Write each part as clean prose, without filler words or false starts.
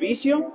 servicio.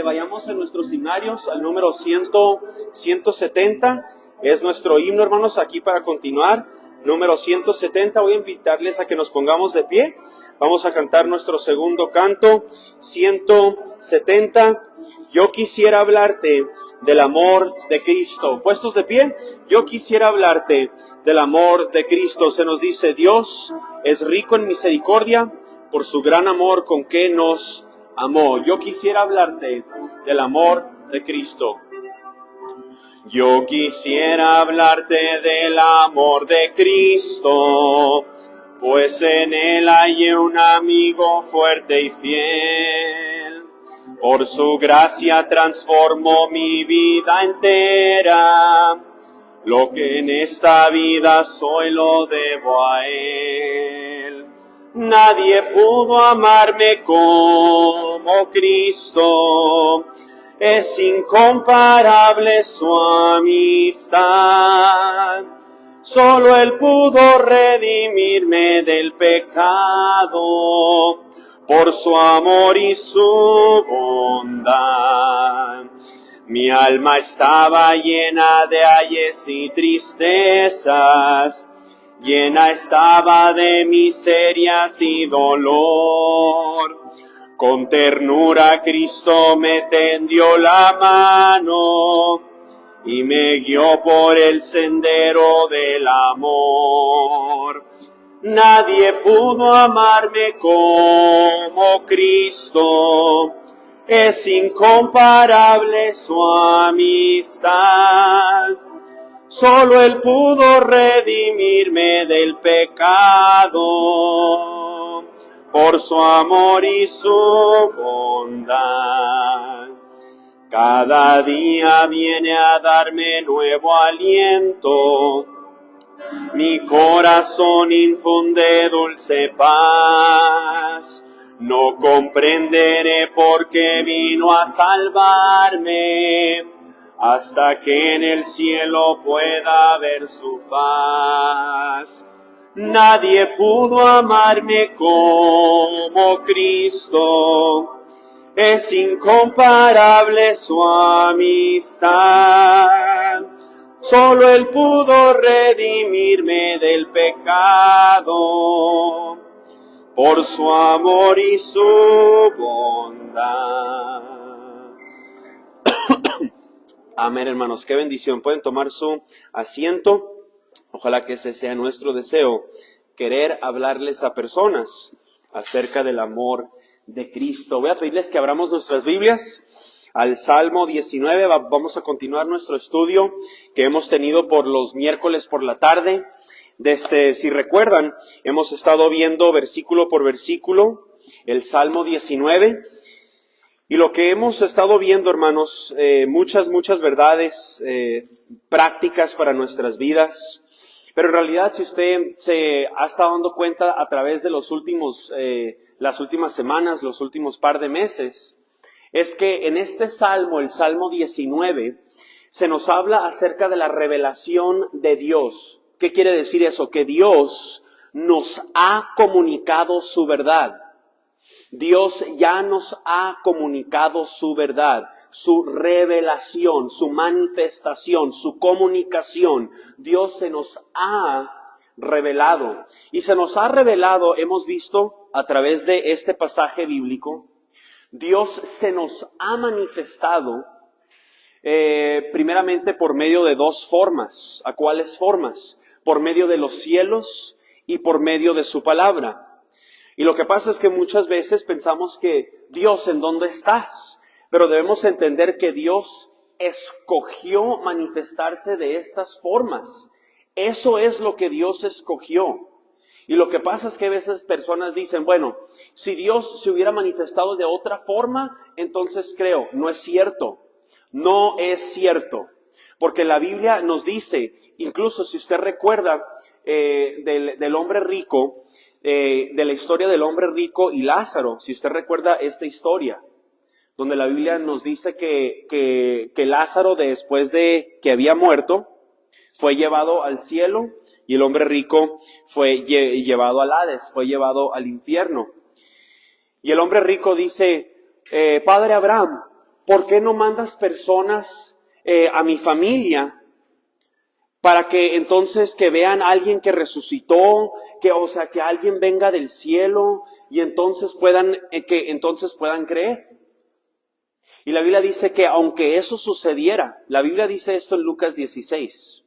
Vayamos en nuestros himnarios al número 170. Es nuestro himno, hermanos, aquí para continuar. Número 170. Voy a invitarles a que nos pongamos de pie. Vamos a cantar nuestro segundo canto. 170. Yo quisiera hablarte del amor de Cristo. Puestos de pie, yo quisiera hablarte del amor de Cristo. Se nos dice, Dios es rico en misericordia por su gran amor con que nos amó. Yo quisiera hablarte del amor de Cristo. Yo quisiera hablarte del amor de Cristo, pues en él hay un amigo fuerte y fiel. Por su gracia transformó mi vida entera. Lo que en esta vida soy lo debo a él. Nadie pudo amarme como Cristo. Es incomparable su amistad. Solo él pudo redimirme del pecado por su amor y su bondad. Mi alma estaba llena de ayes y tristezas, llena estaba de miserias y dolor. Con ternura Cristo me tendió la mano y me guió por el sendero del amor. Nadie pudo amarme como Cristo, es incomparable su amistad. Solo él pudo redimirme del pecado por su amor y su bondad. Cada día viene a darme nuevo aliento. Mi corazón infunde dulce paz. No comprenderé por qué vino a salvarme, hasta que en el cielo pueda ver su faz. Nadie pudo amarme como Cristo. Es incomparable su amistad. Solo él pudo redimirme del pecado por su amor y su bondad. Amén, hermanos. Qué bendición. Pueden tomar su asiento. Ojalá que ese sea nuestro deseo, querer hablarles a personas acerca del amor de Cristo. Voy a pedirles que abramos nuestras Biblias al Salmo 19. Vamos a continuar nuestro estudio que hemos tenido por los miércoles por la tarde. Si recuerdan, hemos estado viendo versículo por versículo el Salmo 19. Y lo que hemos estado viendo, hermanos, muchas verdades prácticas para nuestras vidas. Pero en realidad, si usted se ha estado dando cuenta a través de las últimas semanas, los últimos par de meses, es que en este Salmo, el Salmo 19, se nos habla acerca de la revelación de Dios. ¿Qué quiere decir eso? Que Dios nos ha comunicado su verdad. Dios ya nos ha comunicado su verdad, su revelación, su manifestación, su comunicación. Dios se nos ha revelado. Y se nos ha revelado, hemos visto a través de este pasaje bíblico, Dios se nos ha manifestado primeramente por medio de dos formas. ¿A cuáles formas? Por medio de los cielos y por medio de su palabra. Y lo que pasa es que muchas veces pensamos que, Dios, ¿en dónde estás? Pero debemos entender que Dios escogió manifestarse de estas formas. Eso es lo que Dios escogió. Y lo que pasa es que a veces personas dicen, bueno, si Dios se hubiera manifestado de otra forma, entonces creo. No es cierto. No es cierto. Porque la Biblia nos dice, incluso si usted recuerda del hombre rico, de la historia del hombre rico y Lázaro, si usted recuerda esta historia, donde la Biblia nos dice que Lázaro, después de que había muerto, fue llevado al cielo y el hombre rico fue llevado al Hades, fue llevado al infierno. Y el hombre rico dice, Padre Abraham, ¿por qué no mandas personas a mi familia para que entonces que vean a alguien que resucitó, que alguien venga del cielo y entonces puedan creer? Y la Biblia dice que aunque eso sucediera, la Biblia dice esto en Lucas 16,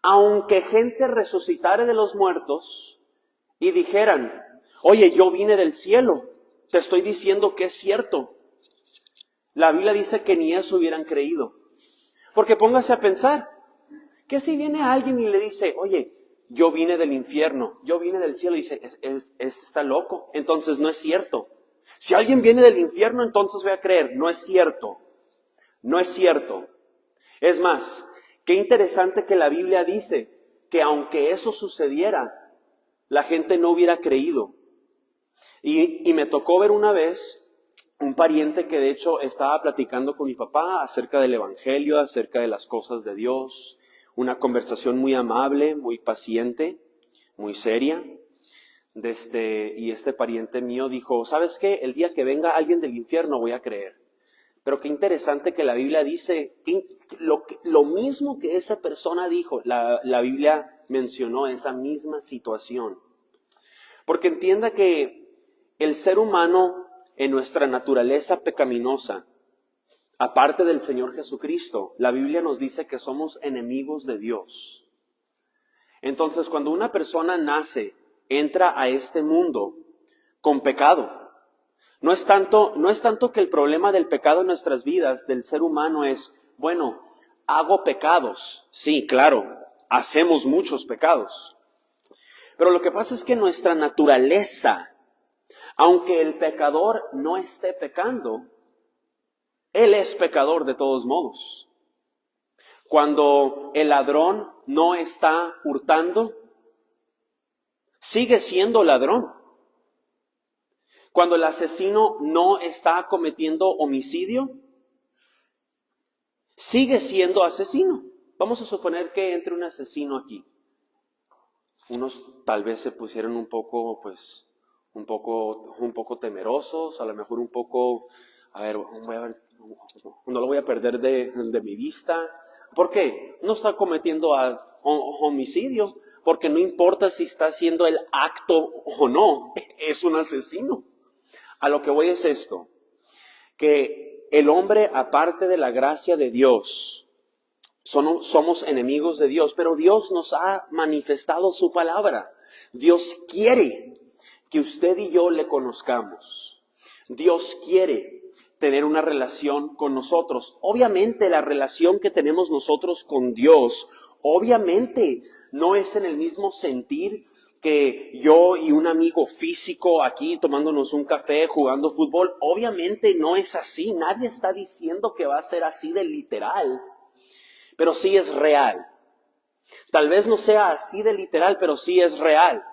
aunque gente resucitare de los muertos y dijeran, oye, yo vine del cielo, te estoy diciendo que es cierto. La Biblia dice que ni eso hubieran creído. Porque póngase a pensar, que si viene alguien y le dice, oye, yo vine del infierno, yo vine del cielo, y dice, está loco, entonces no es cierto. Si alguien viene del infierno, entonces voy a creer. No es cierto. No es cierto. Es más, qué interesante que la Biblia dice que aunque eso sucediera, la gente no hubiera creído. Y me tocó ver una vez un pariente que de hecho estaba platicando con mi papá acerca del evangelio, acerca de las cosas de Dios. Una conversación muy amable, muy paciente, muy seria. Y este pariente mío dijo, ¿sabes qué? El día que venga alguien del infierno voy a creer. Pero qué interesante que la Biblia dice, lo mismo que esa persona dijo, la Biblia mencionó esa misma situación. Porque entienda que el ser humano en nuestra naturaleza pecaminosa, aparte del Señor Jesucristo, la Biblia nos dice que somos enemigos de Dios. Entonces, cuando una persona entra a este mundo con pecado, no es tanto que el problema del pecado en nuestras vidas, del ser humano es, bueno, hago pecados. Sí, claro, hacemos muchos pecados. Pero lo que pasa es que nuestra naturaleza, aunque el pecador no esté pecando, él es pecador de todos modos. Cuando el ladrón no está hurtando, sigue siendo ladrón. Cuando el asesino no está cometiendo homicidio, sigue siendo asesino. Vamos a suponer que entre un asesino aquí. Unos tal vez se pusieron un poco temerosos, a lo mejor un poco, no lo voy a perder de mi vista. ¿Por qué? No está cometiendo homicidio, porque no importa si está haciendo el acto o no, es un asesino. A lo que voy es esto, que el hombre, aparte de la gracia de Dios, somos enemigos de Dios, pero Dios nos ha manifestado su palabra. Dios quiere que usted y yo le conozcamos. Dios quiere tener una relación con nosotros. Obviamente la relación que tenemos nosotros con Dios, obviamente no es en el mismo sentir que yo y un amigo físico aquí tomándonos un café, jugando fútbol. Obviamente no es así. Nadie está diciendo que va a ser así de literal. Pero sí es real. Tal vez no sea así de literal, pero sí es real.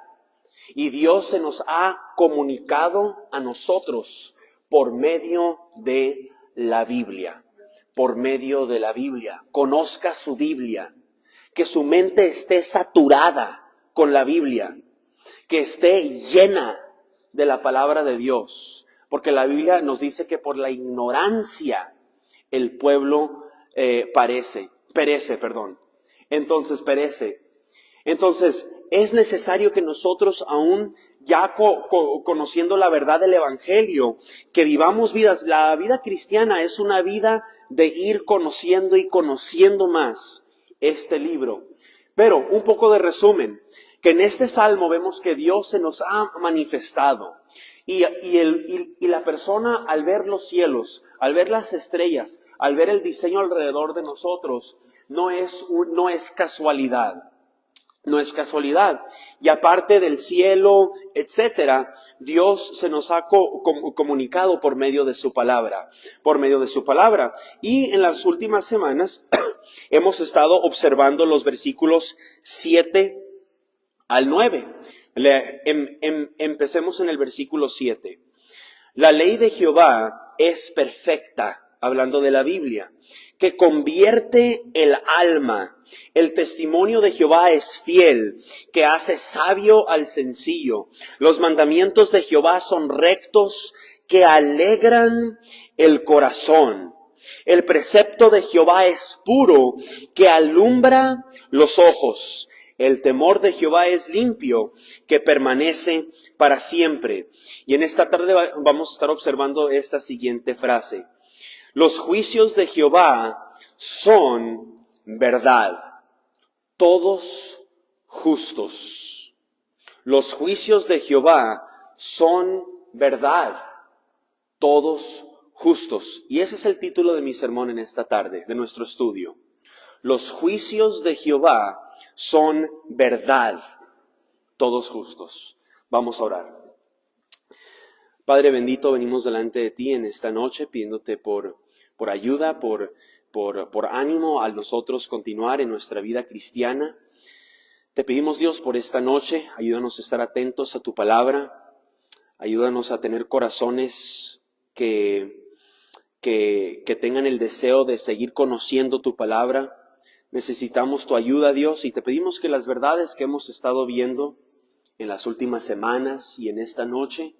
Y Dios se nos ha comunicado a nosotros por medio de la Biblia. Por medio de la Biblia. Conozca su Biblia. Que su mente esté saturada con la Biblia. Que esté llena de la palabra de Dios. Porque la Biblia nos dice que por la ignorancia el pueblo perece. Entonces, es necesario que nosotros, aún ya conociendo la verdad del Evangelio, que vivamos vidas. La vida cristiana es una vida de ir conociendo y conociendo más este libro. Pero, un poco de resumen, que en este salmo vemos que Dios se nos ha manifestado. Y la persona, al ver los cielos, al ver las estrellas, al ver el diseño alrededor de nosotros, no es casualidad. No es casualidad. Y aparte del cielo, etcétera, Dios se nos ha comunicado por medio de su palabra. Por medio de su palabra. Y en las últimas semanas hemos estado observando los versículos 7 al 9. Empecemos en el versículo 7. La ley de Jehová es perfecta, hablando de la Biblia, que convierte el alma. El testimonio de Jehová es fiel, que hace sabio al sencillo. Los mandamientos de Jehová son rectos, que alegran el corazón. El precepto de Jehová es puro, que alumbra los ojos. El temor de Jehová es limpio, que permanece para siempre. Y en esta tarde vamos a estar observando esta siguiente frase. Los juicios de Jehová son verdad, todos justos. Los juicios de Jehová son verdad, todos justos. Y ese es el título de mi sermón en esta tarde, de nuestro estudio. Los juicios de Jehová son verdad, todos justos. Vamos a orar. Padre bendito, venimos delante de ti en esta noche pidiéndote por ayuda, por ánimo a nosotros continuar en nuestra vida cristiana. Te pedimos, Dios, por esta noche, ayúdanos a estar atentos a tu palabra, ayúdanos a tener corazones que tengan el deseo de seguir conociendo tu palabra. Necesitamos tu ayuda, Dios, y te pedimos que las verdades que hemos estado viendo en las últimas semanas y en esta noche,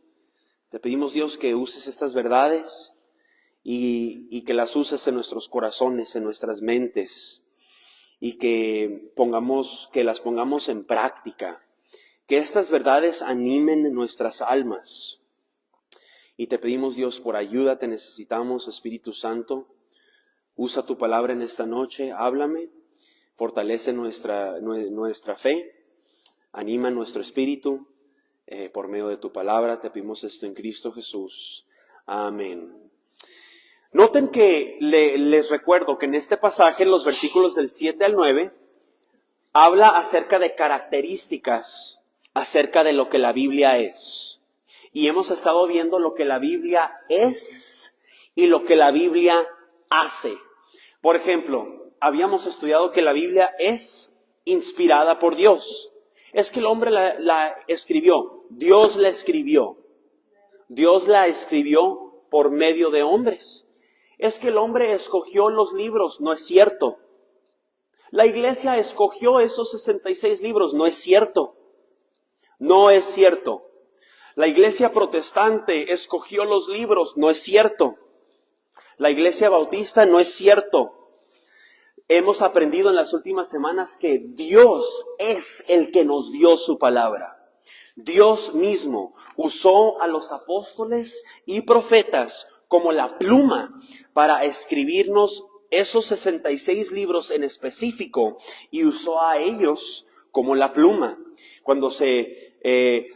te pedimos, Dios, que uses estas verdades y que las uses en nuestros corazones, en nuestras mentes, y que las pongamos en práctica. Que estas verdades animen nuestras almas. Y te pedimos, Dios, por ayuda, te necesitamos, Espíritu Santo. Usa tu palabra en esta noche, háblame, fortalece nuestra fe, anima nuestro espíritu por medio de tu palabra. Te pedimos esto en Cristo Jesús. Amén. Noten que les recuerdo que en este pasaje, en los versículos del 7 al 9, habla acerca de características, acerca de lo que la Biblia es. Y hemos estado viendo lo que la Biblia es y lo que la Biblia hace. Por ejemplo, habíamos estudiado que la Biblia es inspirada por Dios. Es que el hombre la escribió, Dios la escribió. Dios la escribió por medio de hombres. Es que el hombre escogió los libros, no es cierto. La iglesia escogió esos 66 libros, no es cierto. No es cierto. La iglesia protestante escogió los libros, no es cierto. La iglesia bautista, no es cierto. Hemos aprendido en las últimas semanas que Dios es el que nos dio su palabra. Dios mismo usó a los apóstoles y profetas como la pluma para escribirnos esos 66 libros en específico, y usó a ellos como la pluma. Cuando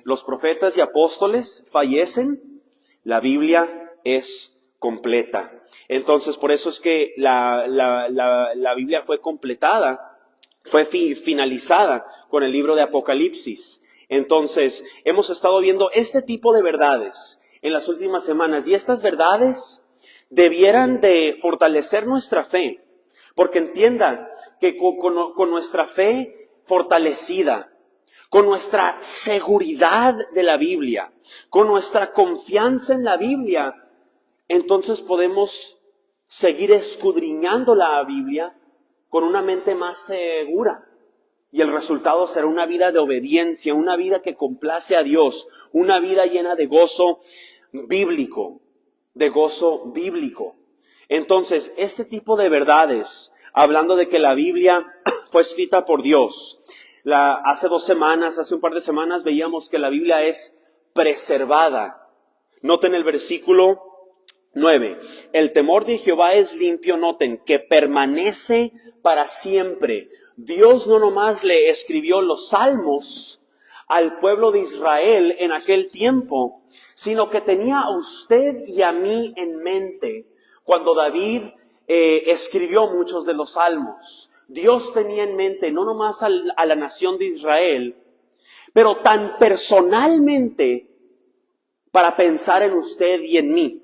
los profetas y apóstoles fallecen, la Biblia es completa. Entonces, por eso es que la Biblia fue completada, fue finalizada con el libro de Apocalipsis. Entonces, hemos estado viendo este tipo de verdades en las últimas semanas, y estas verdades debieran de fortalecer nuestra fe, porque entienda que con nuestra fe fortalecida, con nuestra seguridad de la Biblia, con nuestra confianza en la Biblia, entonces podemos seguir escudriñando la Biblia con una mente más segura. Y el resultado será una vida de obediencia, una vida que complace a Dios, una vida llena de gozo bíblico, Entonces, este tipo de verdades, hablando de que la Biblia fue escrita por Dios, hace un par de semanas veíamos que la Biblia es preservada. Noten el versículo 9. El temor de Jehová es limpio, noten, que permanece para siempre. Dios no nomás le escribió los salmos al pueblo de Israel en aquel tiempo, sino que tenía a usted y a mí en mente cuando David escribió muchos de los salmos. Dios tenía en mente no nomás a la nación de Israel, pero tan personalmente para pensar en usted y en mí.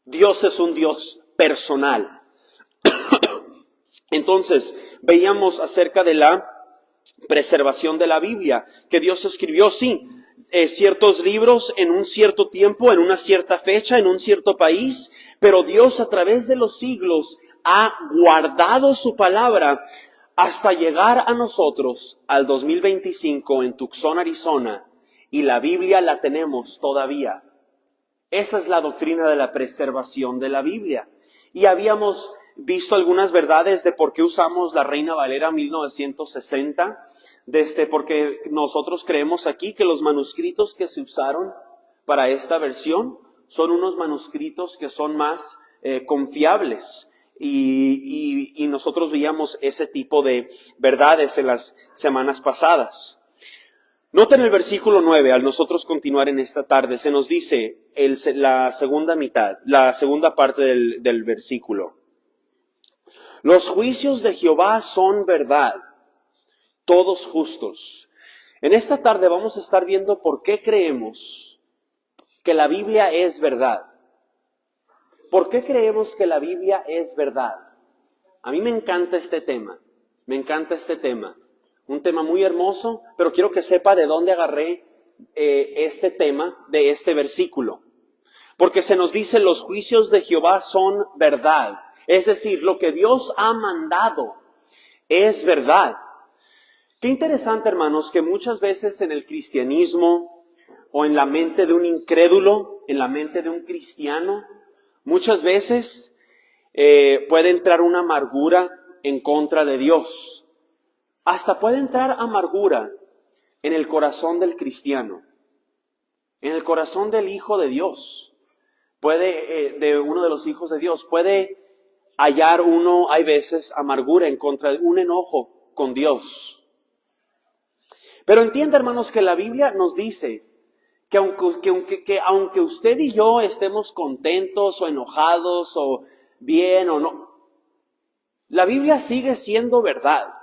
Dios es un Dios personal. Entonces, veíamos acerca de la preservación de la Biblia, que Dios escribió, sí, ciertos libros en un cierto tiempo, en una cierta fecha, en un cierto país, pero Dios a través de los siglos ha guardado su palabra hasta llegar a nosotros al 2025 en Tucson, Arizona, y la Biblia la tenemos todavía. Esa es la doctrina de la preservación de la Biblia. Y habíamos visto algunas verdades de por qué usamos la Reina Valera 1960, porque nosotros creemos aquí que los manuscritos que se usaron para esta versión son unos manuscritos que son más confiables. Y nosotros veíamos ese tipo de verdades en las semanas pasadas. Noten el versículo 9, al nosotros continuar en esta tarde, se nos dice la segunda parte del versículo. Los juicios de Jehová son verdad, todos justos. En esta tarde vamos a estar viendo por qué creemos que la Biblia es verdad. ¿Por qué creemos que la Biblia es verdad? A mí me encanta este tema, Un tema muy hermoso, pero quiero que sepa de dónde agarré este tema de este versículo. Porque se nos dice, los juicios de Jehová son verdad. Es decir, lo que Dios ha mandado es verdad. Qué interesante, hermanos, que muchas veces en el cristianismo o en la mente de un incrédulo, en la mente de un cristiano, muchas veces puede entrar una amargura en contra de Dios. Hasta puede entrar amargura en el corazón del cristiano, en el corazón del Hijo de Dios, de uno de los hijos de Dios. Puede hallar hay veces amargura en contra de un enojo con Dios. Pero entienda, hermanos, que la Biblia nos dice que aunque usted y yo estemos contentos o enojados o bien o no, la Biblia sigue siendo verdad.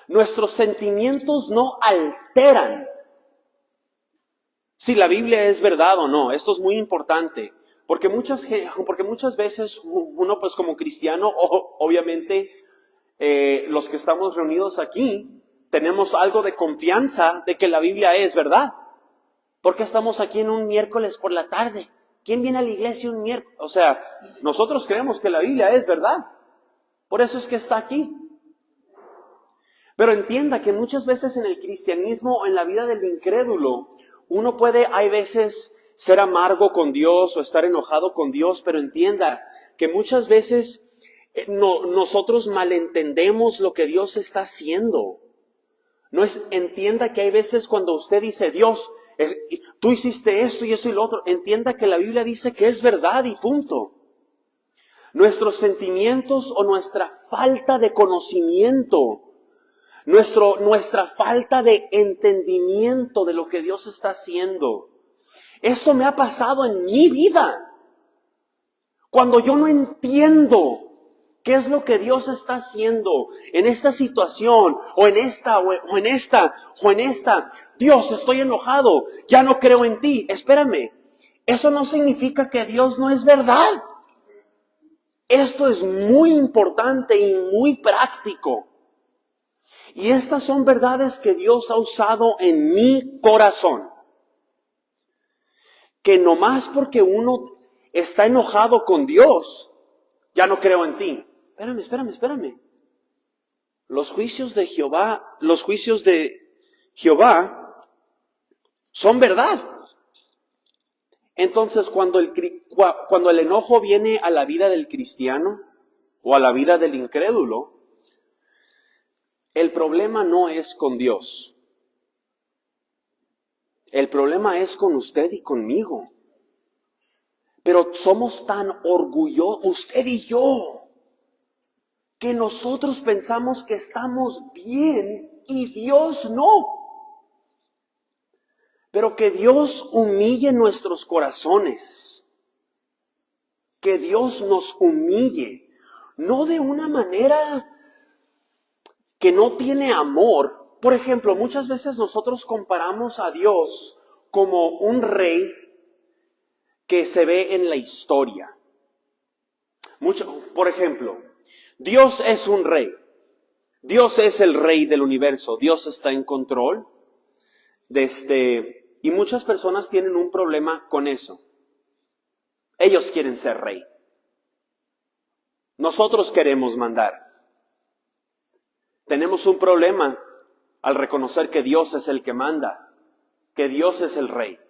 Nuestros sentimientos no alteran si la Biblia es verdad o no. Esto es muy importante, porque muchas veces uno, pues como cristiano, obviamente los que estamos reunidos aquí, tenemos algo de confianza de que la Biblia es verdad. Porque estamos aquí en un miércoles por la tarde. ¿Quién viene a la iglesia un miércoles? O sea, nosotros creemos que la Biblia es verdad. Por eso es que está aquí. Pero entienda que muchas veces en el cristianismo o en la vida del incrédulo, uno hay veces ser amargo con Dios o estar enojado con Dios, pero entienda que muchas veces nosotros malentendemos lo que Dios está haciendo. Entienda que hay veces cuando usted dice, Dios, tú hiciste esto y eso y lo otro, entienda que la Biblia dice que es verdad y punto. Nuestros sentimientos o nuestra falta de conocimiento, nuestra falta de entendimiento de lo que Dios está haciendo. Esto me ha pasado en mi vida. Cuando yo no entiendo qué es lo que Dios está haciendo en esta situación, o en esta. Dios, estoy enojado, ya no creo en ti. Espérame, eso no significa que Dios no es verdad. Esto es muy importante y muy práctico. Y estas son verdades que Dios ha usado en mi corazón. Que nomás porque uno está enojado con Dios, ya no creo en ti. Espérame. Los juicios de Jehová son verdad. Entonces, cuando el enojo viene a la vida del cristiano o a la vida del incrédulo, el problema no es con Dios. El problema es con usted y conmigo. Pero somos tan orgullosos, usted y yo, que nosotros pensamos que estamos bien y Dios no. Pero que Dios humille nuestros corazones. Que Dios nos humille. No de una manera que no tiene amor. Por ejemplo, muchas veces nosotros comparamos a Dios como un rey que se ve en la historia. Por ejemplo, Dios es un rey. Dios es el rey del universo. Dios está en control. Y muchas personas tienen un problema con eso. Ellos quieren ser rey. Nosotros queremos mandar. Tenemos un problema al reconocer que Dios es el que manda, que Dios es el rey.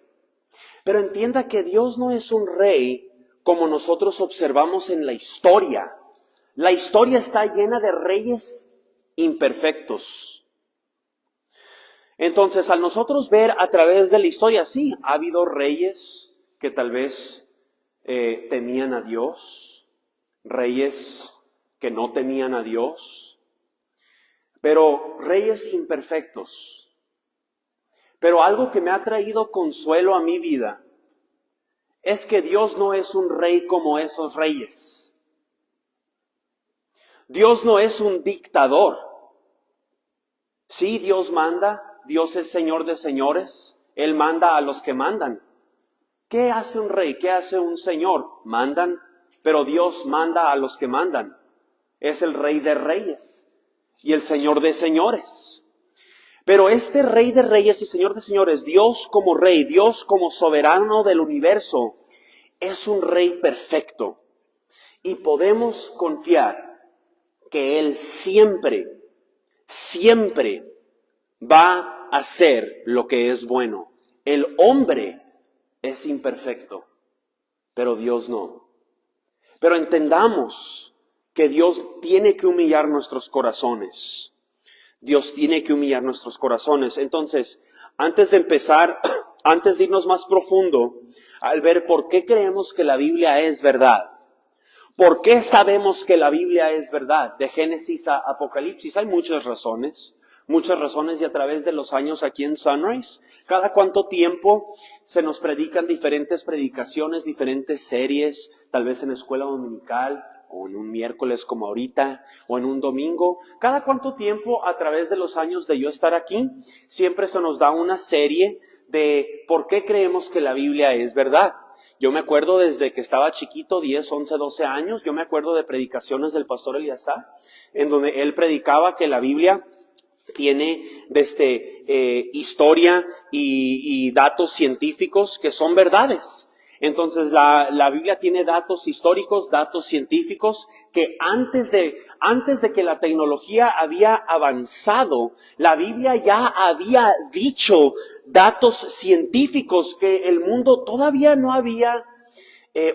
Pero entienda que Dios no es un rey como nosotros observamos en la historia. La historia está llena de reyes imperfectos. Entonces, al nosotros ver a través de la historia, sí, ha habido reyes que tal vez temían a Dios, reyes que no temían a Dios, pero reyes imperfectos. Pero algo que me ha traído consuelo a mi vida es que Dios no es un rey como esos reyes. Dios no es un dictador. Sí, Dios manda, Dios es Señor de señores, Él manda a los que mandan. ¿Qué hace un rey? ¿Qué hace un señor? Mandan, pero Dios manda a los que mandan. Es el Rey de reyes y el Señor de señores. Pero este Rey de reyes y Señor de señores, Dios como Rey, Dios como soberano del universo, es un Rey perfecto. Y podemos confiar que Él siempre, siempre va a hacer lo que es bueno. El hombre es imperfecto, pero Dios no. Pero entendamos que Dios tiene que humillar nuestros corazones. Dios tiene que humillar nuestros corazones. Entonces, antes de empezar, antes de irnos más profundo, al ver por qué creemos que la Biblia es verdad, ¿por qué sabemos que la Biblia es verdad? De Génesis a Apocalipsis hay muchas razones y a través de los años aquí en Sunrise, cada cuánto tiempo se nos predican diferentes predicaciones, diferentes series, tal vez en escuela dominical, o en un miércoles como ahorita, o en un domingo. Cada cuánto tiempo a través de los años de yo estar aquí, siempre se nos da una serie de por qué creemos que la Biblia es verdad. Yo me acuerdo desde que estaba chiquito, 10, 11, 12 años, yo me acuerdo de predicaciones del pastor Eliazar, en donde él predicaba que la Biblia tiene historia y datos científicos que son verdades. Entonces la Biblia tiene datos históricos, datos científicos que antes de que la tecnología había avanzado, la Biblia ya había dicho datos científicos que el mundo todavía no había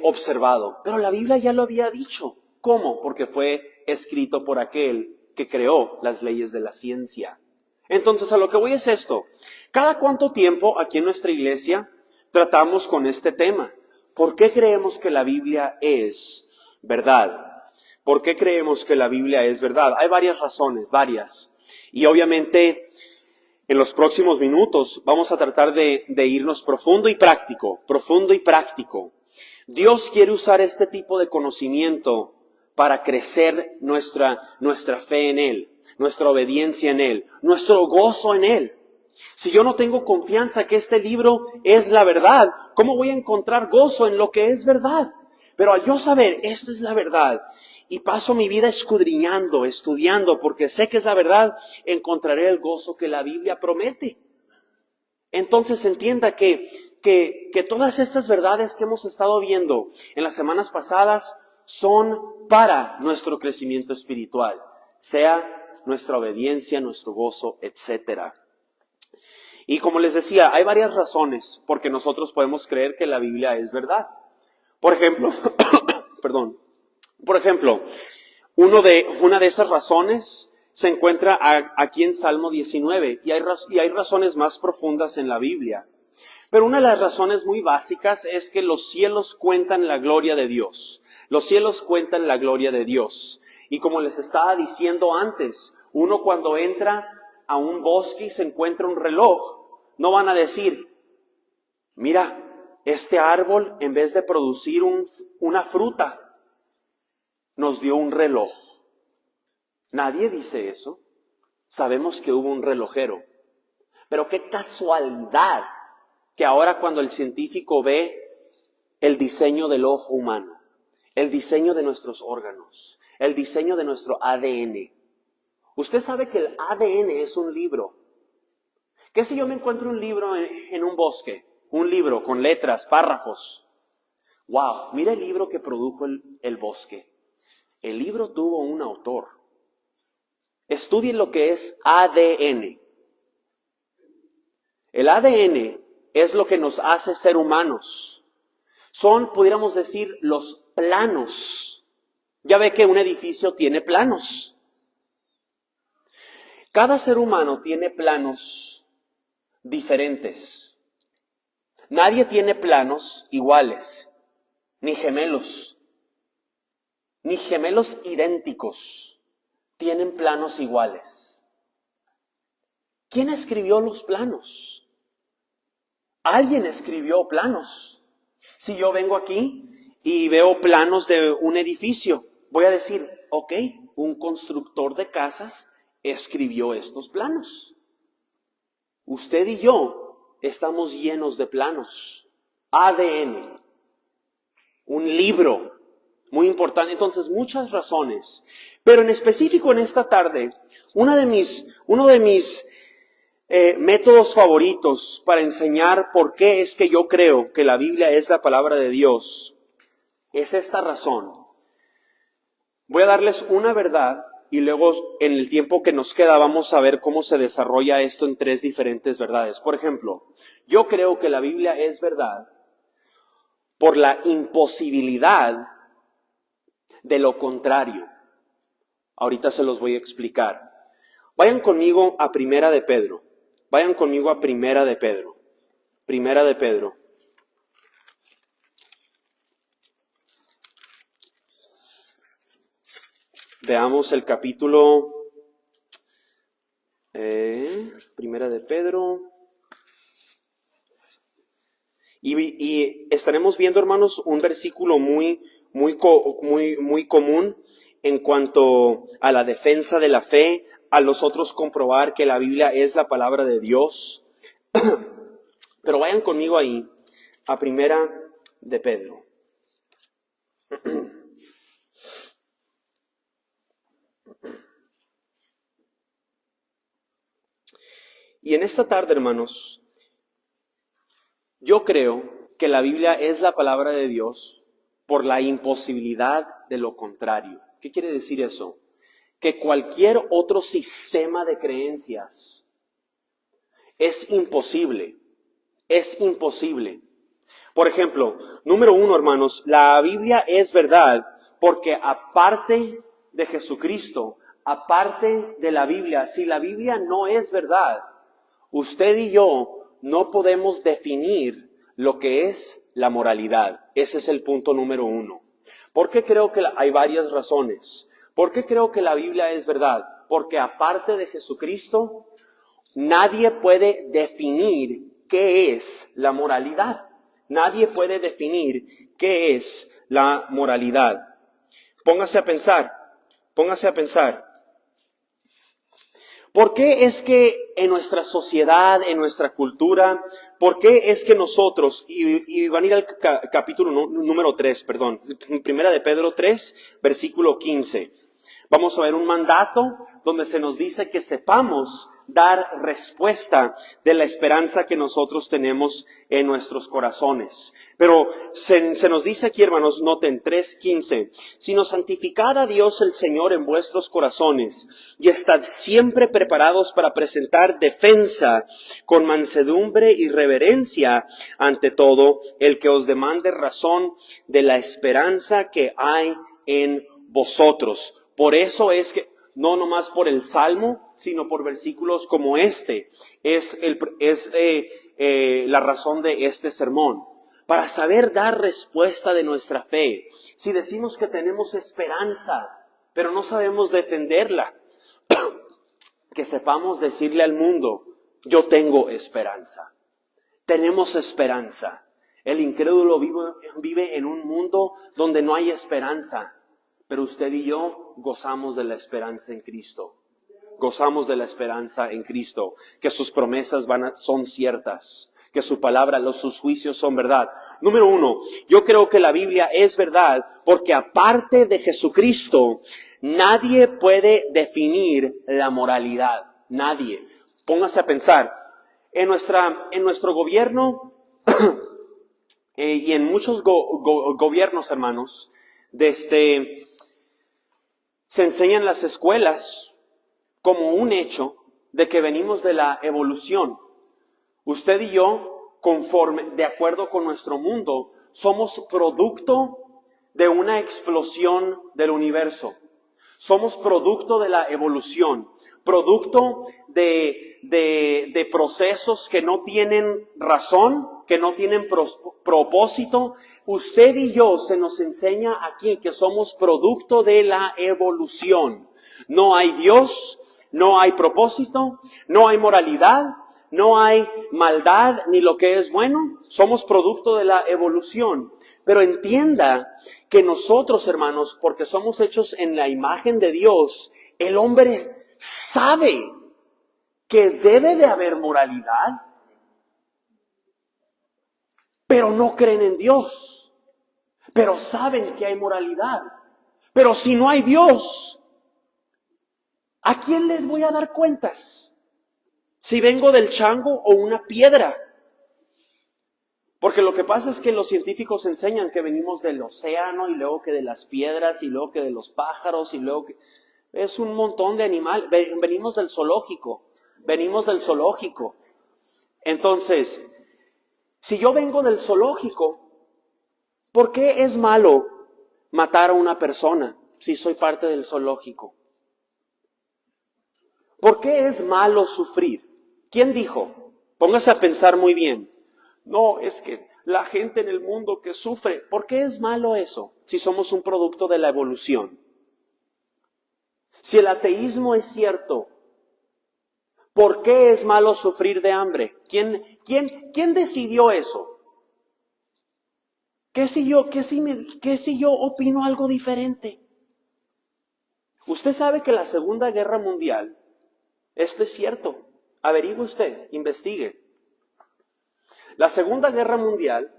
observado. Pero la Biblia ya lo había dicho. ¿Cómo? Porque fue escrito por aquel que creó las leyes de la ciencia. Entonces, a lo que voy es esto. ¿Cada cuánto tiempo aquí en nuestra iglesia tratamos con este tema? ¿Por qué creemos que la Biblia es verdad? ¿Por qué creemos que la Biblia es verdad? Hay varias razones, varias. Y obviamente, en los próximos minutos vamos a tratar de irnos profundo y práctico, profundo y práctico. Dios quiere usar este tipo de conocimiento para crecer nuestra fe en Él, nuestra obediencia en Él, nuestro gozo en Él. Si yo no tengo confianza que este libro es la verdad, ¿cómo voy a encontrar gozo en lo que es verdad? Pero al yo saber, esta es la verdad, y paso mi vida escudriñando, estudiando, porque sé que es la verdad, encontraré el gozo que la Biblia promete. Entonces entienda que todas estas verdades que hemos estado viendo en las semanas pasadas son para nuestro crecimiento espiritual, sea nuestra obediencia, nuestro gozo, etc. Y como les decía, hay varias razones por que nosotros podemos creer que la Biblia es verdad. Por ejemplo, una de esas razones se encuentra aquí en Salmo 19, y hay razones más profundas en la Biblia. Pero una de las razones muy básicas es que los cielos cuentan la gloria de Dios. Los cielos cuentan la gloria de Dios. Y como les estaba diciendo antes, uno cuando entra a un bosque y se encuentra un reloj, no van a decir, mira, este árbol en vez de producir una fruta, nos dio un reloj. Nadie dice eso. Sabemos que hubo un relojero. Pero qué casualidad que ahora cuando el científico ve el diseño del ojo humano, el diseño de nuestros órganos, el diseño de nuestro ADN. Usted sabe que el ADN es un libro. ¿Qué si yo me encuentro un libro en un bosque? Un libro con letras, párrafos. ¡Wow! Mira el libro que produjo el bosque. El libro tuvo un autor. Estudien lo que es ADN. El ADN es lo que nos hace ser humanos. Son, pudiéramos decir, los planos. Ya ve que un edificio tiene planos. Cada ser humano tiene planos diferentes. Nadie tiene planos iguales, ni gemelos idénticos. Tienen planos iguales. ¿Quién escribió los planos? Alguien escribió planos. Si yo vengo aquí y veo planos de un edificio, voy a decir, ok, un constructor de casas escribió estos planos. Usted y yo estamos llenos de planos. ADN. Un libro. Muy importante. Entonces, muchas razones. Pero en específico en esta tarde, uno de mis métodos favoritos para enseñar por qué es que yo creo que la Biblia es la palabra de Dios es esta razón. Voy a darles una verdad y luego en el tiempo que nos queda vamos a ver cómo se desarrolla esto en 3 diferentes verdades. Por ejemplo, yo creo que la Biblia es verdad por la imposibilidad de lo contrario. Ahorita se los voy a explicar. Vayan conmigo a Primera de Pedro. Vayan conmigo a Primera de Pedro. Primera de Pedro. Veamos el capítulo. Primera de Pedro. Y estaremos viendo, hermanos, un versículo muy común en cuanto a la defensa de la fe, a nosotros comprobar que la Biblia es la palabra de Dios. Pero vayan conmigo ahí, a Primera de Pedro. Y en esta tarde, hermanos, yo creo que la Biblia es la palabra de Dios por la imposibilidad de lo contrario. ¿Qué quiere decir eso? Que cualquier otro sistema de creencias es imposible. Es imposible. Por ejemplo, número 1, hermanos, la Biblia es verdad porque aparte de Jesucristo, aparte de la Biblia, si la Biblia no es verdad, usted y yo no podemos definir lo que es la moralidad. Ese es el punto número 1. ¿Por qué creo que hay varias razones? ¿Por qué creo que la Biblia es verdad? Porque aparte de Jesucristo, nadie puede definir qué es la moralidad. Nadie puede definir qué es la moralidad. Póngase a pensar. ¿Por qué es que en nuestra sociedad, en nuestra cultura, por qué es que nosotros, y van a ir al capítulo número 3, perdón, Primera de Pedro 3, versículo 15. Vamos a ver un mandato donde se nos dice que sepamos dar respuesta de la esperanza que nosotros tenemos en nuestros corazones. Pero se nos dice aquí, hermanos, noten 3:15, sino santificad a Dios el Señor en vuestros corazones y estad siempre preparados para presentar defensa con mansedumbre y reverencia ante todo el que os demande razón de la esperanza que hay en vosotros. Por eso es que, no nomás por el Salmo, sino por versículos como este, es la razón de este sermón. Para saber dar respuesta de nuestra fe. Si decimos que tenemos esperanza, pero no sabemos defenderla, que sepamos decirle al mundo, yo tengo esperanza. Tenemos esperanza. El incrédulo vive en un mundo donde no hay esperanza. Pero usted y yo gozamos de la esperanza en Cristo. Gozamos de la esperanza en Cristo. Que sus promesas son ciertas. Que su palabra, sus juicios son verdad. Número 1, yo creo que la Biblia es verdad porque aparte de Jesucristo, nadie puede definir la moralidad. Nadie. Póngase a pensar. En nuestro gobierno y en muchos gobiernos, hermanos, se enseña en las escuelas como un hecho de que venimos de la evolución. Usted y yo de acuerdo con nuestro mundo, somos producto de una explosión del universo. Somos producto de la evolución, producto de procesos que no tienen razón, que no tienen propósito. Usted y yo se nos enseña aquí que somos producto de la evolución. No hay Dios, no hay propósito, no hay moralidad, no hay maldad ni lo que es bueno. Somos producto de la evolución. Pero entienda que nosotros, hermanos, porque somos hechos en la imagen de Dios, el hombre sabe que debe de haber moralidad, pero no creen en Dios. Pero saben que hay moralidad. Pero si no hay Dios, ¿a quién les voy a dar cuentas? Si vengo del chango o una piedra. Porque lo que pasa es que los científicos enseñan que venimos del océano y luego que de las piedras y luego que de los pájaros y luego que... Es un montón de animales. Venimos del zoológico. Entonces, si yo vengo del zoológico, ¿por qué es malo matar a una persona si soy parte del zoológico? ¿Por qué es malo sufrir? ¿Quién dijo? Póngase a pensar muy bien. No, es que la gente en el mundo que sufre, ¿por qué es malo eso si somos un producto de la evolución? Si el ateísmo es cierto, ¿por qué es malo sufrir de hambre? ¿Quién decidió eso? ¿Qué si yo opino algo diferente? Usted sabe que la Segunda Guerra Mundial, esto es cierto, averigüe usted, investigue. La Segunda Guerra Mundial,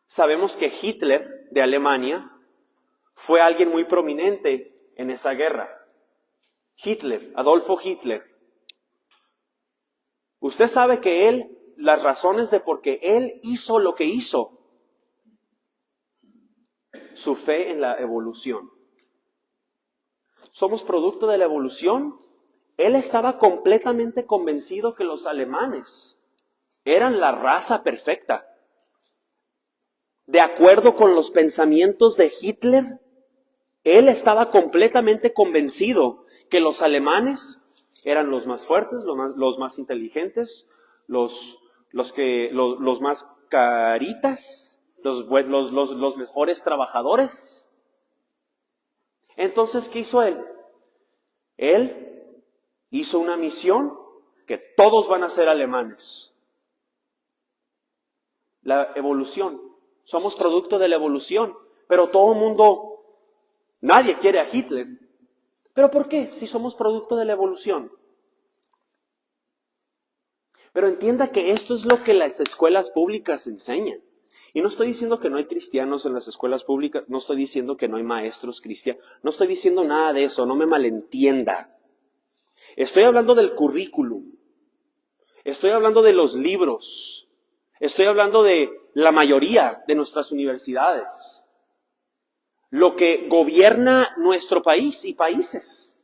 sabemos que Hitler de Alemania fue alguien muy prominente en esa guerra. Hitler, Adolfo Hitler. Usted sabe que las razones de por qué él hizo lo que hizo, su fe en la evolución. Somos producto de la evolución. Él estaba completamente convencido que los alemanes eran la raza perfecta. De acuerdo con los pensamientos de Hitler, él estaba completamente convencido que los alemanes eran los más fuertes, los más inteligentes, los más caritas, los mejores trabajadores. Entonces, ¿qué hizo él? Él hizo una misión que todos van a ser alemanes. La evolución. Somos producto de la evolución. Pero todo el mundo, nadie quiere a Hitler. ¿Pero por qué? Si somos producto de la evolución. Pero entienda que esto es lo que las escuelas públicas enseñan. Y no estoy diciendo que no hay cristianos en las escuelas públicas, no estoy diciendo que no hay maestros cristianos, no estoy diciendo nada de eso, no me malentienda. Estoy hablando del currículum, estoy hablando de los libros, estoy hablando de la mayoría de nuestras universidades, lo que gobierna nuestro país y países.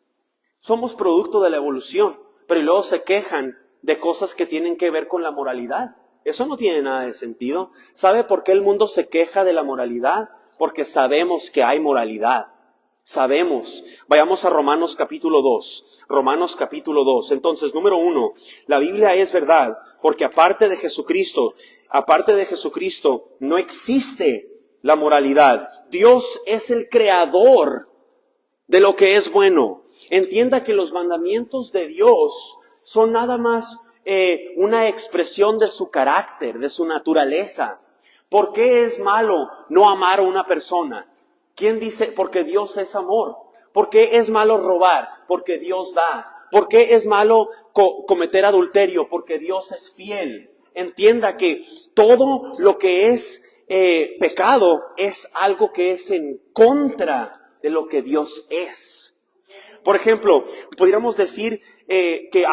Somos producto de la evolución, pero luego se quejan de cosas que tienen que ver con la moralidad. Eso no tiene nada de sentido. ¿Sabe por qué el mundo se queja de la moralidad? Porque sabemos que hay moralidad. Sabemos. Vayamos a Romanos capítulo 2. Romanos capítulo 2. Entonces, número 1, la Biblia es verdad, porque aparte de Jesucristo, no existe la moralidad. Dios es el creador de lo que es bueno. Entienda que los mandamientos de Dios son nada más una expresión de su carácter, de su naturaleza. ¿Por qué es malo no amar a una persona? ¿Quién dice? Porque Dios es amor. ¿Por qué es malo robar? Porque Dios da. ¿Por qué es malo cometer adulterio? Porque Dios es fiel. Entienda que todo lo que es pecado es algo que es en contra de lo que Dios es. Por ejemplo, podríamos decir que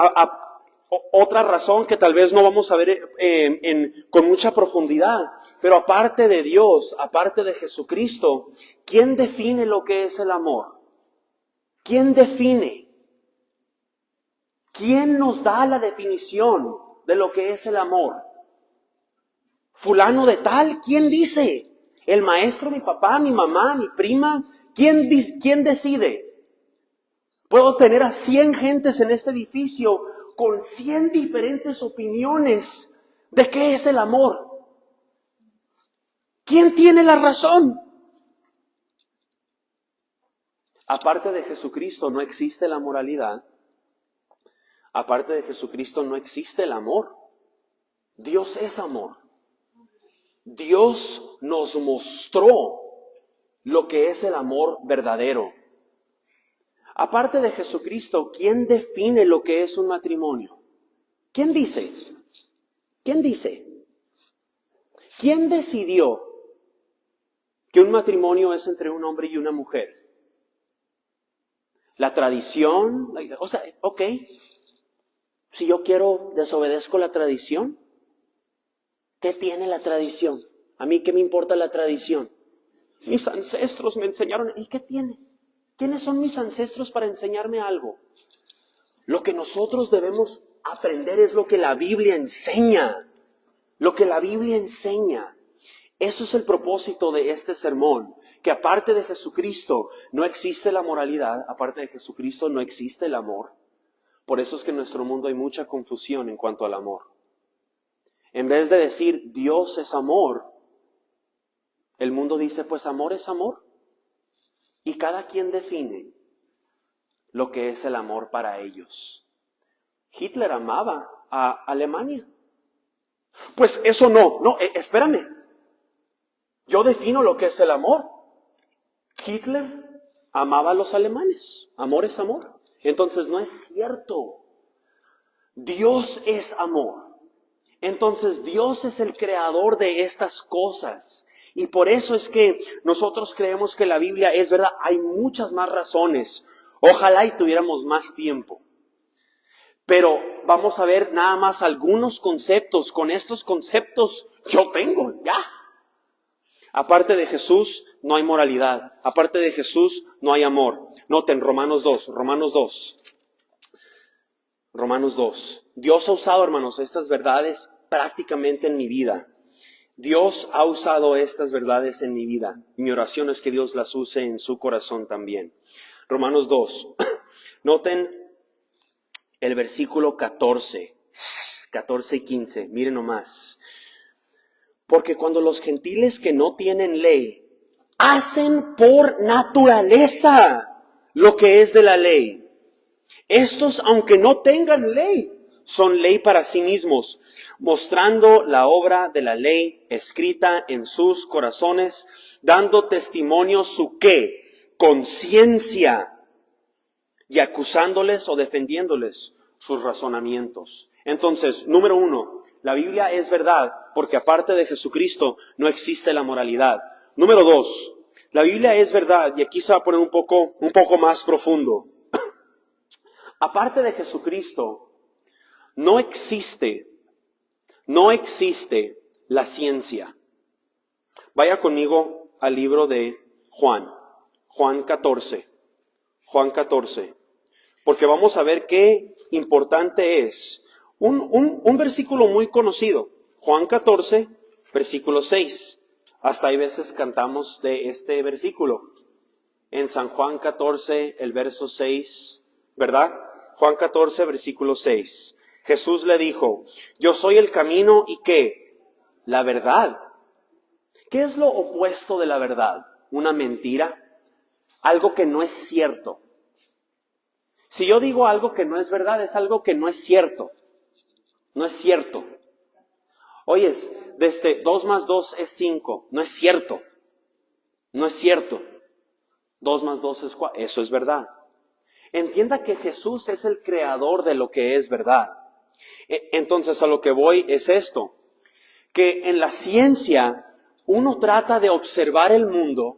otra razón que tal vez no vamos a ver con mucha profundidad, pero aparte de Dios, aparte de Jesucristo, ¿quién define lo que es el amor? ¿Quién define? ¿Quién nos da la definición de lo que es el amor? fulano de tal, ¿quién dice? ¿El maestro, mi papá, mi mamá, mi prima? ¿Quién decide? Puedo tener a 100 gentes en este edificio con 100 diferentes opiniones de qué es el amor. ¿Quién tiene la razón? Aparte de Jesucristo no existe la moralidad. Aparte de Jesucristo no existe el amor. Dios es amor. Dios nos mostró lo que es el amor verdadero. Aparte de Jesucristo, ¿quién define lo que es un matrimonio? ¿Quién dice? ¿Quién dice? ¿Quién decidió que un matrimonio es entre un hombre y una mujer? La tradición, o sea, ok, si yo quiero, desobedezco la tradición. ¿Qué tiene la tradición? ¿A mí qué me importa la tradición? Mis ancestros me enseñaron, ¿y qué tiene? ¿Quiénes son mis ancestros para enseñarme algo? Lo que nosotros debemos aprender es lo que la Biblia enseña. Lo que la Biblia enseña. Eso es el propósito de este sermón. Que aparte de Jesucristo no existe la moralidad. Aparte de Jesucristo no existe el amor. Por eso es que en nuestro mundo hay mucha confusión en cuanto al amor. En vez de decir Dios es amor, el mundo dice pues amor es amor. Y cada quien define lo que es el amor para ellos. Hitler amaba a Alemania. Pues eso no, espérame. Yo defino lo que es el amor. Hitler amaba a los alemanes. Amor es amor. Entonces no es cierto. Dios es amor. Entonces Dios es el creador de estas cosas. Y por eso es que nosotros creemos que la Biblia es verdad. Hay muchas más razones. Ojalá y tuviéramos más tiempo. Pero vamos a ver nada más algunos conceptos. Con estos conceptos yo tengo ya. Aparte de Jesús no hay moralidad. Aparte de Jesús no hay amor. Noten Romanos 2. Dios ha usado, hermanos, estas verdades prácticamente en mi vida. Dios ha usado estas verdades en mi vida. Mi oración es que Dios las use en su corazón también. Romanos 2. Noten el versículo 14 y 15. Miren nomás. Porque cuando los gentiles que no tienen ley hacen por naturaleza lo que es de la ley, estos, aunque no tengan ley, son ley para sí mismos, mostrando la obra de la ley escrita en sus corazones, dando testimonio su ¿qué? Conciencia, y acusándoles o defendiéndoles sus razonamientos. Entonces, número 1, la Biblia es verdad porque aparte de Jesucristo no existe la moralidad. Número 2, la Biblia es verdad, y aquí se va a poner un poco más profundo. Aparte de Jesucristo, no existe la ciencia. Vaya conmigo al libro de Juan 14. Porque vamos a ver qué importante es. Un versículo muy conocido. Juan 14, versículo 6. Hasta hay veces cantamos de este versículo. En San Juan 14, el verso 6, ¿verdad? Juan 14, versículo 6. Jesús le dijo, yo soy el camino y ¿qué? La verdad. ¿Qué es lo opuesto de la verdad? Una mentira. Algo que no es cierto. Si yo digo algo que no es verdad, es algo que no es cierto. No es cierto. Oyes, desde 2 más 2 es 5. No es cierto. No es cierto. 2 más 2 es 4. Eso es verdad. Entienda que Jesús es el creador de lo que es verdad. Entonces a lo que voy es esto. Que en la ciencia uno trata de observar el mundo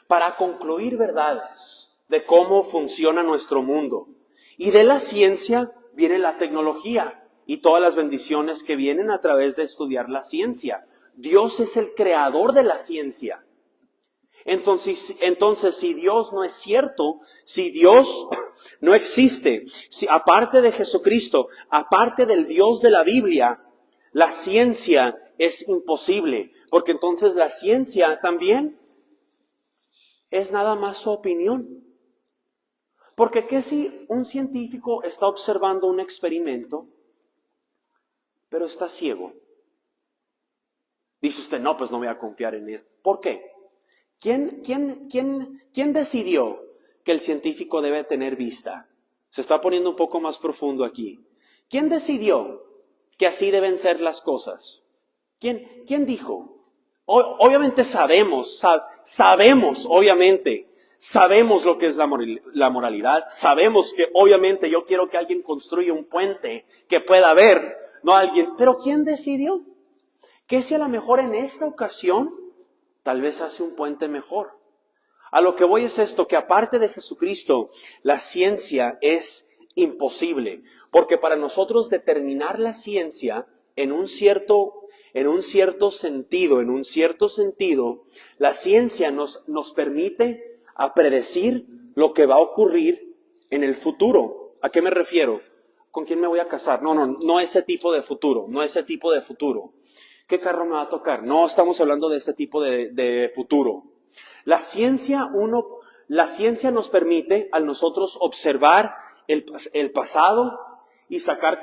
para concluir verdades de cómo funciona nuestro mundo. Y de la ciencia viene la tecnología y todas las bendiciones que vienen a través de estudiar la ciencia. Dios es el creador de la ciencia. Entonces, si Dios no es cierto, si Dios no existe, si aparte de Jesucristo, aparte del Dios de la Biblia, la ciencia es imposible, porque entonces la ciencia también es nada más su opinión. Porque ¿qué si un científico está observando un experimento, pero está ciego? Dice usted, no, pues no voy a confiar en eso. ¿Por qué? ¿Quién decidió que el científico debe tener vista? Se está poniendo un poco más profundo aquí. ¿Quién decidió que así deben ser las cosas? ¿Quién dijo? Obviamente sabemos, obviamente, sabemos lo que es la moralidad, sabemos que obviamente yo quiero que alguien construya un puente que pueda ver, no alguien, pero ¿quién decidió? Que si a lo mejor en esta ocasión, tal vez hace un puente mejor. A lo que voy es esto, que aparte de Jesucristo, la ciencia es imposible. Porque para nosotros determinar la ciencia en un cierto sentido, la ciencia nos permite a predecir lo que va a ocurrir en el futuro. ¿A qué me refiero? ¿Con quién me voy a casar? No ese tipo de futuro, ¿Qué carro me va a tocar? No estamos hablando de ese tipo de futuro. La ciencia nos permite a nosotros observar el pasado y sacar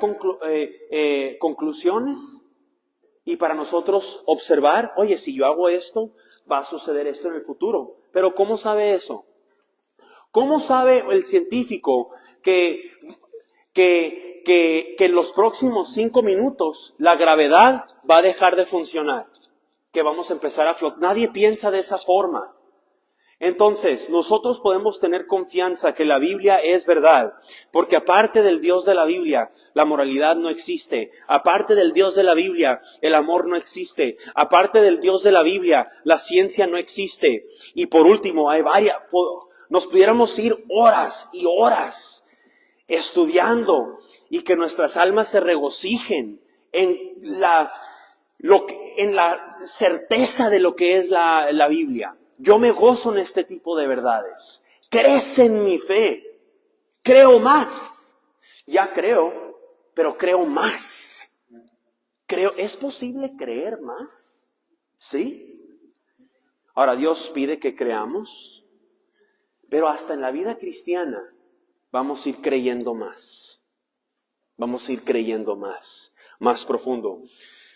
conclusiones. Y para nosotros observar, oye, si yo hago esto, va a suceder esto en el futuro. Pero ¿cómo sabe eso? ¿Cómo sabe el científico que en los próximos 5 minutos la gravedad va a dejar de funcionar? Que vamos a empezar a flotar. Nadie piensa de esa forma. Entonces, nosotros podemos tener confianza que la Biblia es verdad, porque aparte del Dios de la Biblia, la moralidad no existe. Aparte del Dios de la Biblia, el amor no existe. Aparte del Dios de la Biblia, la ciencia no existe. Y por último, nos pudiéramos ir horas y horas estudiando y que nuestras almas se regocijen en la certeza de lo que es la Biblia. Yo me gozo en este tipo de verdades. Crece en mi fe. Creo más. Ya creo, pero creo más. ¿Es posible creer más? ¿Sí? Ahora Dios pide que creamos, pero hasta en la vida cristiana vamos a ir creyendo más. Vamos a ir creyendo más profundo.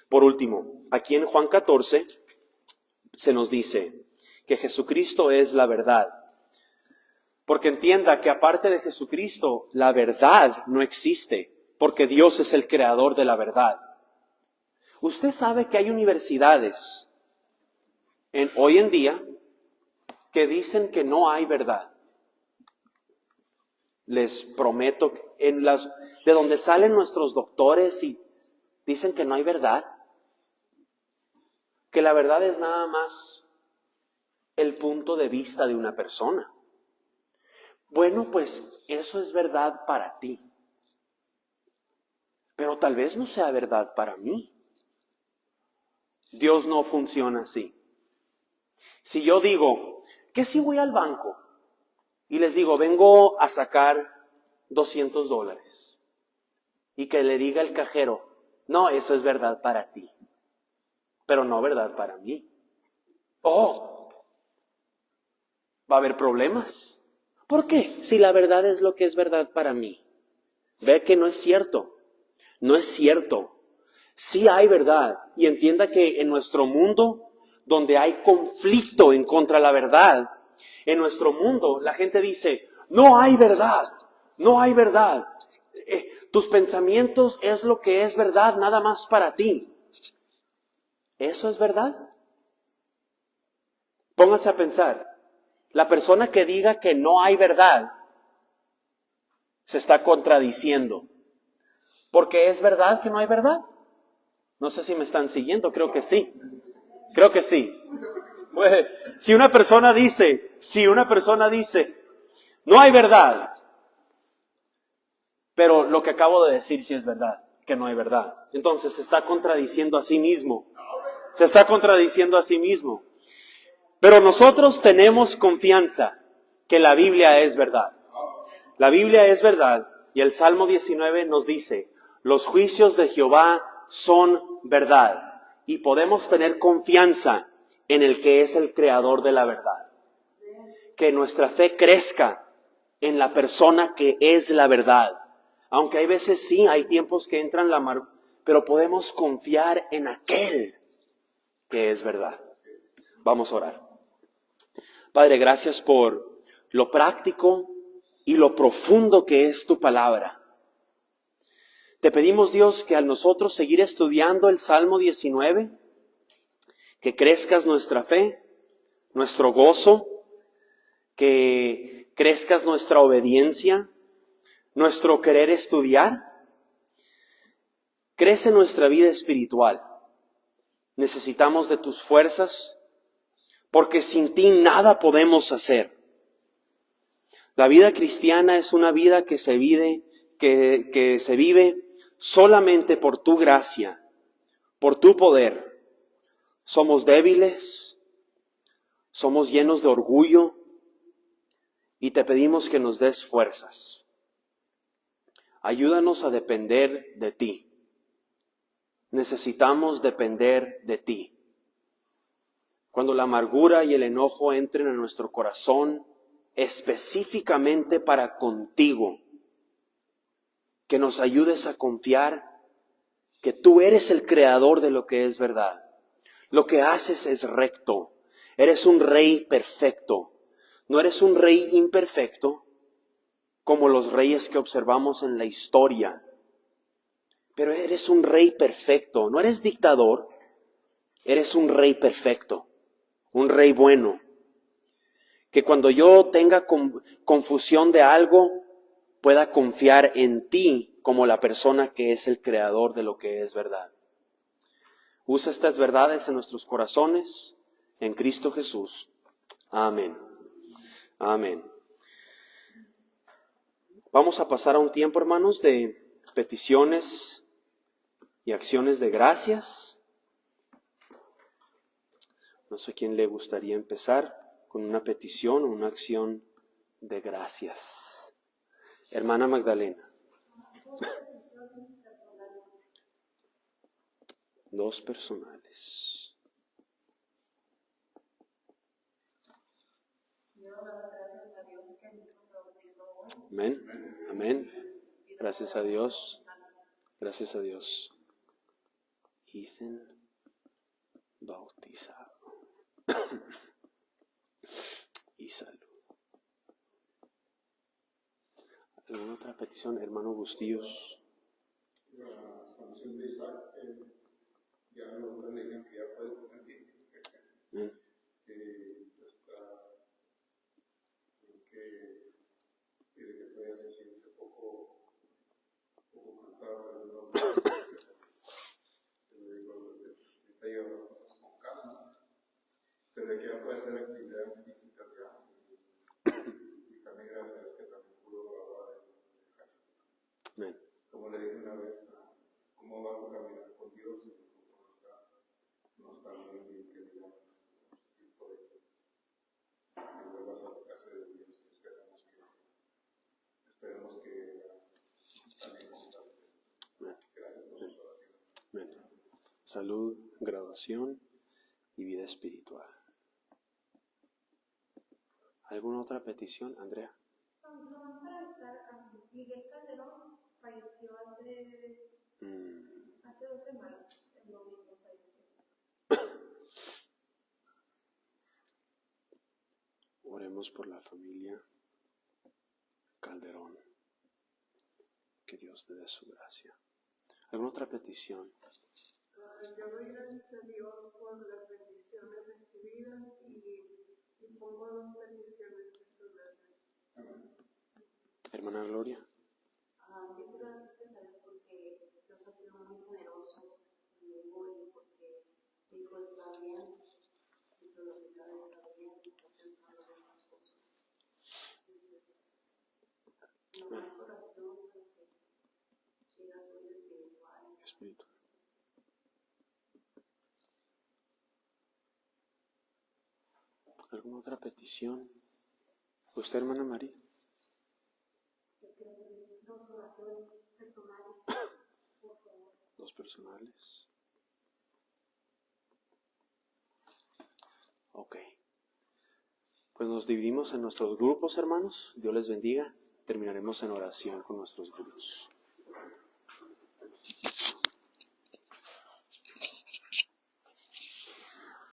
Por último, aquí en Juan 14 se nos dice que Jesucristo es la verdad. Porque entienda que aparte de Jesucristo, la verdad no existe, porque Dios es el creador de la verdad. Usted sabe que hay universidades hoy en día que dicen que no hay verdad. Les prometo, de donde salen nuestros doctores y dicen que no hay verdad, que la verdad es nada más el punto de vista de una persona. Bueno, pues eso es verdad para ti, pero tal vez no sea verdad para mí. Dios no funciona así. Si yo digo que si voy al banco y les digo, vengo a sacar $200, y que le diga el cajero, no, eso es verdad para ti, pero no verdad para mí. Va a haber problemas. ¿Por qué? Si la verdad es lo que es verdad para mí. Ve que no es cierto. No es cierto. Sí hay verdad. Y entienda que en nuestro mundo, donde hay conflicto en contra de la verdad, en nuestro mundo la gente dice, no hay verdad. No hay verdad. Tus pensamientos es lo que es verdad nada más para ti. ¿Eso es verdad? Póngase a pensar. La persona que diga que no hay verdad se está contradiciendo. Porque es verdad que no hay verdad. No sé si me están siguiendo, creo que sí. Pues, si una persona dice, no hay verdad, pero lo que acabo de decir sí es verdad, que no hay verdad. Entonces se está contradiciendo a sí mismo. Pero nosotros tenemos confianza que la Biblia es verdad. La Biblia es verdad y el Salmo 19 nos dice, los juicios de Jehová son verdad y podemos tener confianza en el que es el creador de la verdad. Que nuestra fe crezca en la persona que es la verdad. Aunque hay veces sí, hay tiempos que entran la amargura, pero podemos confiar en aquel que es verdad. Vamos a orar. Padre, gracias por lo práctico y lo profundo que es tu palabra. Te pedimos, Dios, que al nosotros seguir estudiando el Salmo 19, que crezcas nuestra fe, nuestro gozo, que crezcas nuestra obediencia, nuestro querer estudiar. Crece nuestra vida espiritual. Necesitamos de tus fuerzas, porque sin ti nada podemos hacer. La vida cristiana es una vida que se vive solamente por tu gracia, por tu poder. Somos débiles, somos llenos de orgullo y te pedimos que nos des fuerzas. Ayúdanos a depender de ti. Necesitamos depender de ti. Cuando la amargura y el enojo entren a nuestro corazón, específicamente para contigo, que nos ayudes a confiar que tú eres el creador de lo que es verdad. Lo que haces es recto. Eres un rey perfecto. No eres un rey imperfecto como los reyes que observamos en la historia. Pero eres un rey perfecto. No eres dictador. Eres un rey perfecto. Un rey bueno. Que cuando yo tenga confusión de algo, pueda confiar en ti como la persona que es el creador de lo que es verdad. Usa estas verdades en nuestros corazones, en Cristo Jesús. Amén. Amén. Vamos a pasar a un tiempo, hermanos, de peticiones y acciones de gracias. No sé quién le gustaría empezar con una petición o una acción de gracias. Hermana Magdalena. Dos personales. Amén. Amén. Gracias a Dios. Gracias a Dios. Ethan bautizado. Y salud. ¿Alguna otra petición, hermano Bustillos? La sanción de Isaac, ya lo le dijeron que ya puede comer bien, que todavía se siente un poco cansado, pero le digo, ahorita lleva las cosas con calma, pero que ya puede hacer actividades físicas ya, y también gracias a Dios que también pudo grabar el ejército. Como le dije una vez, ¿cómo va a caminar con Dios si no está muy bien que digamos tipo de vuelvas a la casa de Dios? Esperemos que también constante. Gracias por sus oraciones. Salud, graduación y vida espiritual. ¿Alguna otra petición, Andrea? No, para avisar, Miguel Calderón falleció hace 2 semanas, el domingo falleció. Oremos por la familia Calderón. Que Dios te dé su gracia. ¿Alguna otra petición? Yo doy gracias a Dios por las bendiciones recibidas y pongo 2 peticiones personales. Hermana Gloria. Yo quiero gracias a Dios porque Dios ha sido muy generoso conmigo y porque mi hijo está bien, y todo lo que está bien, está pensando en las cosas. No hay corazón porque siga su vida espiritual. Espíritu. ¿Alguna otra petición? ¿Usted, hermana María? Dos oraciones personales, por favor. Dos personales. Ok. Pues nos dividimos en nuestros grupos, hermanos. Dios les bendiga. Terminaremos en oración con nuestros grupos.